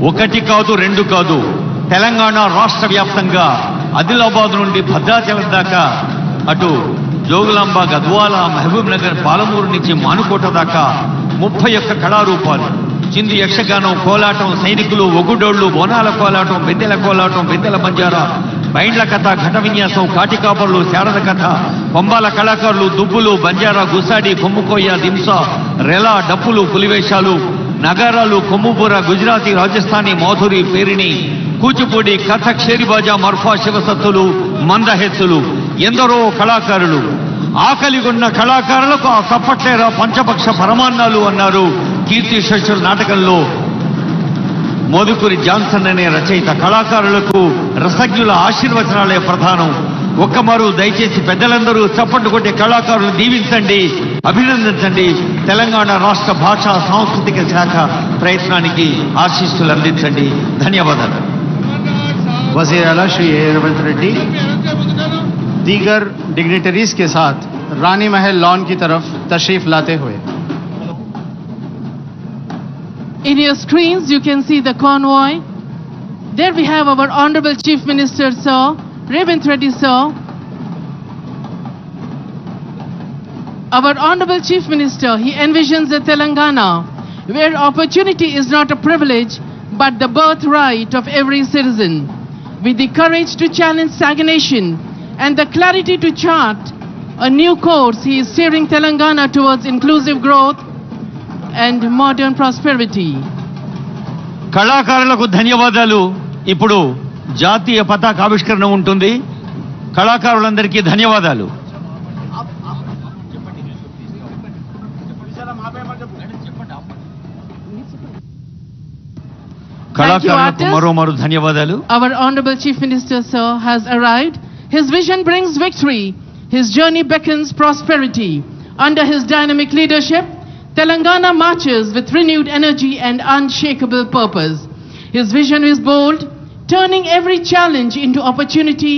ఒకటి కాదు రెండు కాదు, తెలంగాణ రాష్ట్ర వ్యాప్తంగా ఆదిలాబాద్ నుండి భద్రాచలం దాకా, అటు జోగులాంబ, గద్వాల, మహబూబ్ నగర్, పాలమూరు నుంచి మానుకోట దాకా 31 కళారూపాలు, చిందు యక్షగానం, కోలాటం, సైనికులు, ఒగుడోళ్లు, బోనాల కోలాటం, బెద్దెల కోలాటం, బెద్దెల బంజారా, బైండ్ల కథ, ఘట విన్యాసం, కాటికాపర్లు, శారద కథ, పంబాల కళాకారులు, దుబ్బులు, బంజారా, గుసాడి, కొమ్ముకోయ, దింస, రెల, డప్పులు, పులివేషాలు, నగారాలు, కొమ్ముబూర, గుజరాతీ, రాజస్థానీ, మాధురి, పేరిణి, కూచిపూడి, కథక్, షేరిబాజా, మర్ఫా, శివసత్తులు, మందహెత్తులు, ఎందరో కళాకారులు. ఆకలిగొన్న కళాకారులకు ఆ సప్పట్లేరా పంచపక్ష పరమాన్నాలు అన్నారు కీర్తి శేషుల నాటకంలో మోదుకూరి జాన్సన్ అనే రచయిత. కళాకారులకు రసజ్ఞుల ఆశీర్వచనాలే ప్రధానం. ఒక్కమారు దయచేసి పెద్దలందరూ చప్పట్లు కొట్టే కళాకారులు దీవించండి, అభినందించండి. తెలంగాణ రాష్ట్ర భాషా సాంస్కృతిక శాఖ ప్రయత్నానికి ఆశీస్సులు అందించండి. ధన్యవాదాలు. वज़ीर आला श्री रेवंत रेड्डी दीगर डिग्नेटरीज के साथ रानी महल लॉन की तरफ तशरीफ लाते हुए. In your screens you can see the convoy. There we have our Honorable Chief Minister Sir Revanth Reddy Sir. Our Honorable Chief Minister, he envisions a Telangana where opportunity is not a privilege but the birthright of every citizen. With the courage to challenge stagnation and the clarity to chart a new course, he is steering Telangana towards inclusive growth and modern prosperity. కళాకారులకు ధన్యవాదాలు. ఇప్పుడు జాతీయ పతాక ఆవిష్కరణ ఉంటుంది. కళాకారులందరికీ ధన్యవాదాలు. కళాకారులకు మరోమారు ధన్యవాదాలు. Our Honorable Chief Minister Sir has arrived. His vision brings victory. His journey beckons prosperity. Under his dynamic leadership, Telangana marches with renewed energy and unshakable purpose. His vision is bold, turning every challenge into opportunity